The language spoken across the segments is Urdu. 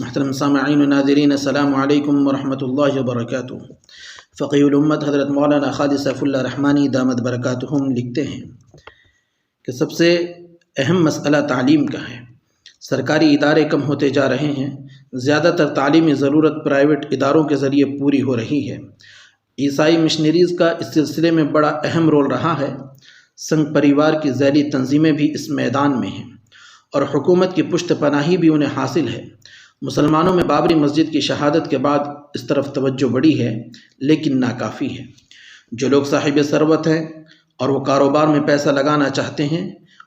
محترم سامعین و ناظرین، السلام علیکم ورحمۃ اللہ وبرکاتہ۔ فقیہ الامت حضرت مولانا خالد سیف اللہ رحمانی دامت برکاتہم لکھتے ہیں کہ سب سے اہم مسئلہ تعلیم کا ہے۔ سرکاری ادارے کم ہوتے جا رہے ہیں، زیادہ تر تعلیمی ضرورت پرائیویٹ اداروں کے ذریعے پوری ہو رہی ہے۔ عیسائی مشنریز کا اس سلسلے میں بڑا اہم رول رہا ہے۔ سنگ پریوار کی ذیلی تنظیمیں بھی اس میدان میں ہیں اور حکومت کی پشت پناہی بھی انہیں حاصل ہے۔ مسلمانوں میں بابری مسجد کی شہادت کے بعد اس طرف توجہ بڑھی ہے، لیکن ناکافی ہے۔ جو لوگ صاحب ثروت ہیں اور وہ کاروبار میں پیسہ لگانا چاہتے ہیں،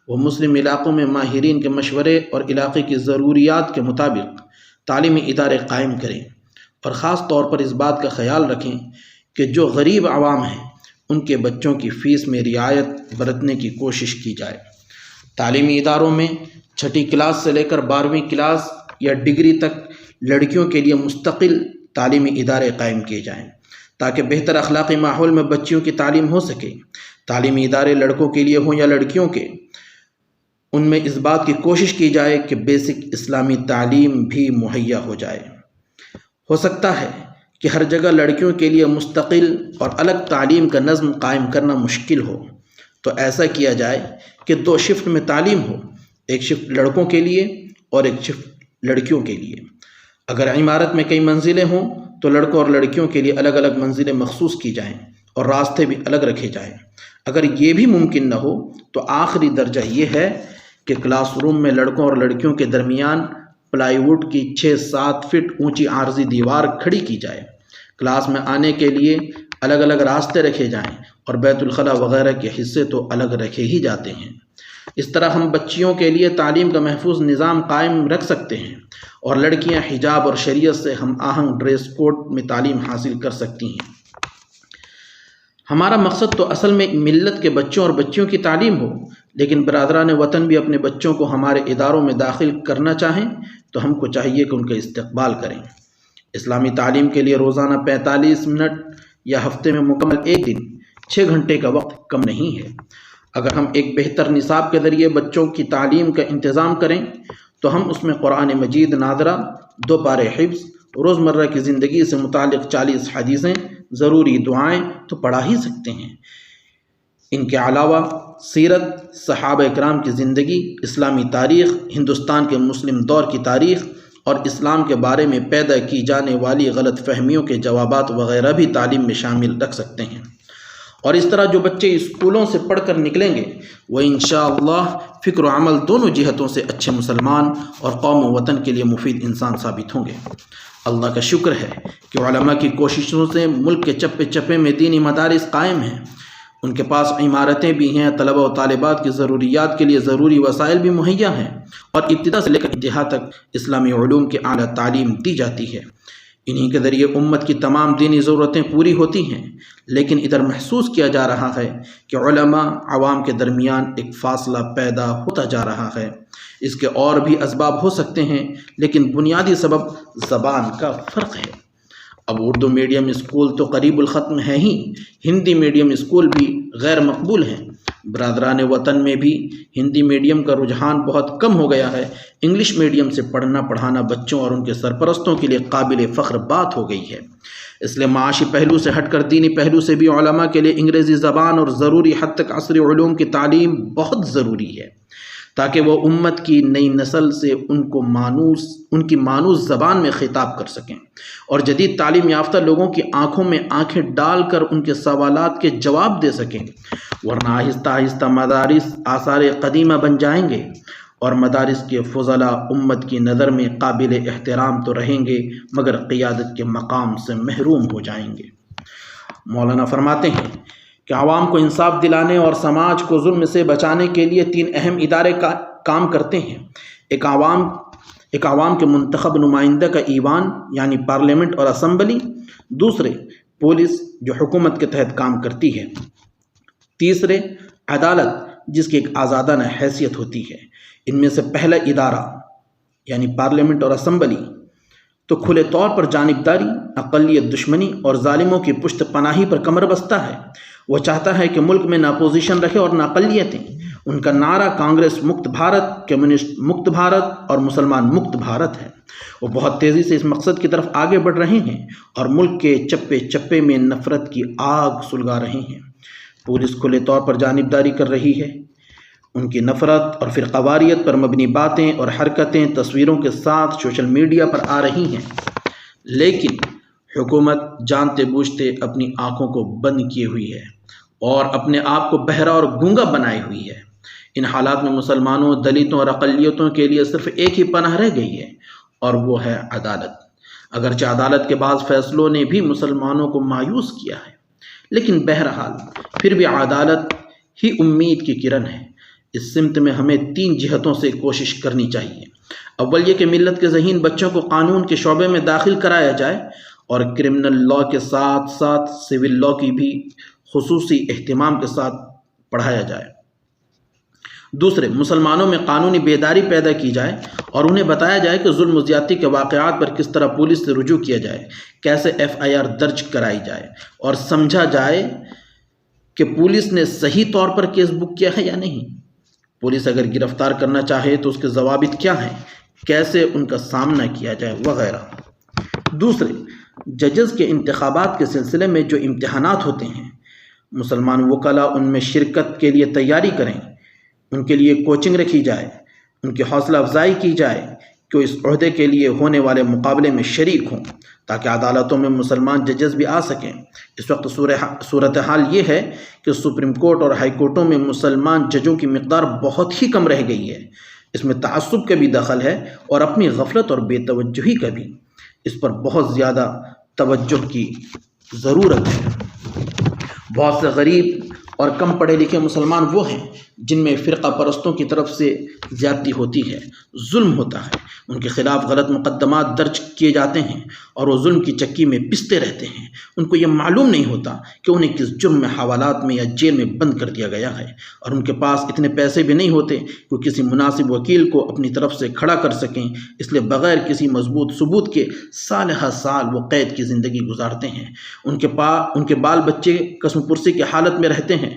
وہ مسلم علاقوں میں ماہرین کے مشورے اور علاقے کی ضروریات کے مطابق تعلیمی ادارے قائم کریں، اور خاص طور پر اس بات کا خیال رکھیں کہ جو غریب عوام ہیں ان کے بچوں کی فیس میں رعایت برتنے کی کوشش کی جائے۔ تعلیمی اداروں میں چھٹی کلاس سے لے کر 12ویں کلاس یا ڈگری تک لڑکیوں کے لیے مستقل تعلیمی ادارے قائم کیے جائیں تاکہ بہتر اخلاقی ماحول میں بچیوں کی تعلیم ہو سکے۔ تعلیمی ادارے لڑکوں کے لیے ہوں یا لڑکیوں کے، ان میں اس بات کی کوشش کی جائے کہ بیسک اسلامی تعلیم بھی مہیا ہو جائے۔ ہو سکتا ہے کہ ہر جگہ لڑکیوں کے لیے مستقل اور الگ تعلیم کا نظم قائم کرنا مشکل ہو، تو ایسا کیا جائے کہ 2 شفٹ میں تعلیم ہو، ایک شفٹ لڑکوں کے لیے اور ایک شفٹ لڑکیوں کے لیے۔ اگر عمارت میں کئی منزلیں ہوں تو لڑکوں اور لڑکیوں کے لیے الگ الگ منزلیں مخصوص کی جائیں اور راستے بھی الگ رکھے جائیں۔ اگر یہ بھی ممکن نہ ہو تو آخری درجہ یہ ہے کہ کلاس روم میں لڑکوں اور لڑکیوں کے درمیان پلائی ووڈ کی 6-7 فٹ اونچی عارضی دیوار کھڑی کی جائے۔ کلاس میں آنے کے لیے الگ الگ راستے رکھے جائیں اور بیت الخلاء وغیرہ کے حصے تو الگ رکھے ہی جاتے ہیں۔ اس طرح ہم بچیوں کے لیے تعلیم کا محفوظ نظام قائم رکھ سکتے ہیں اور لڑکیاں حجاب اور شریعت سے ہم آہنگ ڈریس کوڈ میں تعلیم حاصل کر سکتی ہیں۔ ہمارا مقصد تو اصل میں ملت کے بچوں اور بچیوں کی تعلیم ہو، لیکن برادران وطن بھی اپنے بچوں کو ہمارے اداروں میں داخل کرنا چاہیں تو ہم کو چاہیے کہ ان کا استقبال کریں۔ اسلامی تعلیم کے لیے روزانہ 45 منٹ یا ہفتے میں مکمل 1 دن 6 گھنٹے کا وقت کم نہیں ہے۔ اگر ہم ایک بہتر نصاب کے ذریعے بچوں کی تعلیم کا انتظام کریں تو ہم اس میں قرآن مجید ناظرہ، 2 پارے حفظ، روزمرہ کی زندگی سے متعلق 40 حدیثیں، ضروری دعائیں تو پڑھا ہی سکتے ہیں۔ ان کے علاوہ سیرت، صحابہ اکرام کی زندگی، اسلامی تاریخ، ہندوستان کے مسلم دور کی تاریخ اور اسلام کے بارے میں پیدا کی جانے والی غلط فہمیوں کے جوابات وغیرہ بھی تعلیم میں شامل رکھ سکتے ہیں۔ اور اس طرح جو بچے اسکولوں سے پڑھ کر نکلیں گے وہ انشاءاللہ فکر و عمل دونوں جہتوں سے اچھے مسلمان اور قوم و وطن کے لیے مفید انسان ثابت ہوں گے۔ اللہ کا شکر ہے کہ علماء کی کوششوں سے ملک کے چپے چپے میں دینی مدارس قائم ہیں۔ ان کے پاس عمارتیں بھی ہیں، طلبہ و طالبات کی ضروریات کے لیے ضروری وسائل بھی مہیا ہیں، اور ابتدا سے لے کر انتہا تک اسلامی علوم کی اعلیٰ تعلیم دی جاتی ہے۔ انہی کے ذریعے امت کی تمام دینی ضرورتیں پوری ہوتی ہیں، لیکن ادھر محسوس کیا جا رہا ہے کہ علماء عوام کے درمیان ایک فاصلہ پیدا ہوتا جا رہا ہے۔ اس کے اور بھی اسباب ہو سکتے ہیں، لیکن بنیادی سبب زبان کا فرق ہے۔ اب اردو میڈیم اسکول تو قریب الختم ہیں ہی، ہندی میڈیم اسکول بھی غیر مقبول ہیں۔ برادران وطن میں بھی ہندی میڈیم کا رجحان بہت کم ہو گیا ہے۔ انگلش میڈیم سے پڑھنا پڑھانا بچوں اور ان کے سرپرستوں کے لیے قابل فخر بات ہو گئی ہے۔ اس لیے معاشی پہلو سے ہٹ کر دینی پہلو سے بھی علماء کے لیے انگریزی زبان اور ضروری حد تک عصری علوم کی تعلیم بہت ضروری ہے، تاکہ وہ امت کی نئی نسل سے ان کی مانوس زبان میں خطاب کر سکیں اور جدید تعلیم یافتہ لوگوں کی آنکھوں میں آنکھیں ڈال کر ان کے سوالات کے جواب دے سکیں، ورنہ آہستہ آہستہ مدارس آثار قدیمہ بن جائیں گے اور مدارس کے فضلاء امت کی نظر میں قابل احترام تو رہیں گے مگر قیادت کے مقام سے محروم ہو جائیں گے۔ مولانا فرماتے ہیں کہ عوام کو انصاف دلانے اور سماج کو ظلم سے بچانے کے لیے 3 اہم ادارے کام کرتے ہیں۔ ایک عوام کے منتخب نمائندہ کا ایوان یعنی پارلیمنٹ اور اسمبلی، دوسرے پولیس جو حکومت کے تحت کام کرتی ہے، تیسرے عدالت جس کی ایک آزادانہ حیثیت ہوتی ہے۔ ان میں سے پہلا ادارہ یعنی پارلیمنٹ اور اسمبلی تو کھلے طور پر جانبداری، اقلیت دشمنی اور ظالموں کی پشت پناہی پر کمر بستہ ہے۔ وہ چاہتا ہے کہ ملک میں نہ اپوزیشن رہے اور نہ اقلیتیں، ان کا نعرہ کانگریس مکت بھارت، کمیونسٹ مکت بھارت اور مسلمان مکت بھارت ہے۔ وہ بہت تیزی سے اس مقصد کی طرف آگے بڑھ رہے ہیں اور ملک کے چپے چپے میں نفرت کی آگ سلگا رہے ہیں۔ پولیس کھلے طور پر جانبداری کر رہی ہے۔ ان کی نفرت اور فرقہ واریت پر مبنی باتیں اور حرکتیں تصویروں کے ساتھ سوشل میڈیا پر آ رہی ہیں، لیکن حکومت جانتے بوجھتے اپنی آنکھوں کو بند کیے ہوئی ہے اور اپنے آپ کو بہرا اور گونگا بنائے ہوئی ہے۔ ان حالات میں مسلمانوں، دلتوں اور اقلیتوں کے لیے صرف ایک ہی پناہ رہ گئی ہے، اور وہ ہے عدالت۔ اگرچہ عدالت کے بعض فیصلوں نے بھی مسلمانوں کو مایوس کیا ہے، لیکن بہرحال پھر بھی عدالت ہی امید کی کرن ہے۔ اس سمت میں ہمیں 3 جہتوں سے کوشش کرنی چاہیے۔ اول یہ کہ ملت کے ذہین بچوں کو قانون کے شعبے میں داخل کرایا جائے اور کرمنل لاء کے ساتھ ساتھ سول لاء کی بھی خصوصی اہتمام کے ساتھ پڑھایا جائے۔ دوسرے، مسلمانوں میں قانونی بیداری پیدا کی جائے اور انہیں بتایا جائے کہ ظلم و زیادتی کے واقعات پر کس طرح پولیس سے رجوع کیا جائے، کیسے FIR درج کرائی جائے اور سمجھا جائے کہ پولیس نے صحیح طور پر کیس بک کیا ہے یا نہیں۔ پولیس اگر گرفتار کرنا چاہے تو اس کے ضوابط کیا ہیں، کیسے ان کا سامنا کیا جائے وغیرہ۔ دوسرے، ججز کے انتخابات کے سلسلے میں جو امتحانات ہوتے ہیں، مسلمان وکلاء ان میں شرکت کے لیے تیاری کریں، ان کے لیے کوچنگ رکھی جائے، ان کی حوصلہ افزائی کی جائے کہ وہ اس عہدے کے لیے ہونے والے مقابلے میں شریک ہوں، تاکہ عدالتوں میں مسلمان ججز بھی آ سکیں۔ اس وقت صورتحال یہ ہے کہ سپریم کورٹ اور ہائی کورٹوں میں مسلمان ججوں کی مقدار بہت ہی کم رہ گئی ہے۔ اس میں تعصب کا بھی دخل ہے اور اپنی غفلت اور بے توجہی کا بھی۔ اس پر بہت زیادہ توجہ کی ضرورت ہے۔ بہت سے غریب اور کم پڑھے لکھے مسلمان وہ ہیں جن میں فرقہ پرستوں کی طرف سے زیادتی ہوتی ہے، ظلم ہوتا ہے، ان کے خلاف غلط مقدمات درج کیے جاتے ہیں اور وہ ظلم کی چکی میں پستے رہتے ہیں۔ ان کو یہ معلوم نہیں ہوتا کہ انہیں کس جرم میں حوالات میں یا جیل میں بند کر دیا گیا ہے، اور ان کے پاس اتنے پیسے بھی نہیں ہوتے کہ وہ کسی مناسب وکیل کو اپنی طرف سے کھڑا کر سکیں، اس لیے بغیر کسی مضبوط ثبوت کے سال ہر سال وہ قید کی زندگی گزارتے ہیں۔ ان کے بال بچے قسم پرسی کی حالت میں رہتے ہیں۔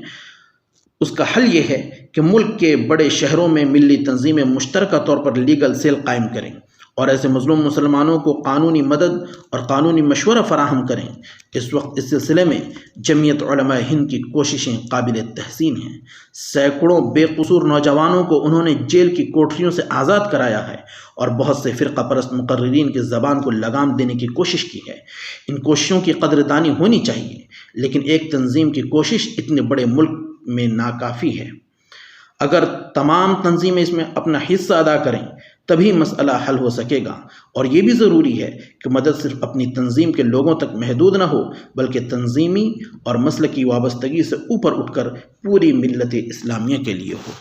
اس کا حل یہ ہے کہ ملک کے بڑے شہروں میں ملی تنظیمیں مشترکہ طور پر لیگل سیل قائم کریں اور ایسے مظلوم مسلمانوں کو قانونی مدد اور قانونی مشورہ فراہم کریں۔ اس وقت اس سلسلے میں جمعیت علماء ہند کی کوششیں قابل تحسین ہیں۔ سینکڑوں بے قصور نوجوانوں کو انہوں نے جیل کی کوٹریوں سے آزاد کرایا ہے اور بہت سے فرقہ پرست مقررین کی زبان کو لگام دینے کی کوشش کی ہے۔ ان کوششوں کی قدردانی ہونی چاہیے، لیکن ایک تنظیم کی کوشش اتنے بڑے ملک میں ناکافی ہے۔ اگر تمام تنظیمیں اس میں اپنا حصہ ادا کریں تبھی مسئلہ حل ہو سکے گا، اور یہ بھی ضروری ہے کہ مدد صرف اپنی تنظیم کے لوگوں تک محدود نہ ہو، بلکہ تنظیمی اور مسلکی وابستگی سے اوپر اٹھ کر پوری ملت اسلامیہ کے لیے ہو۔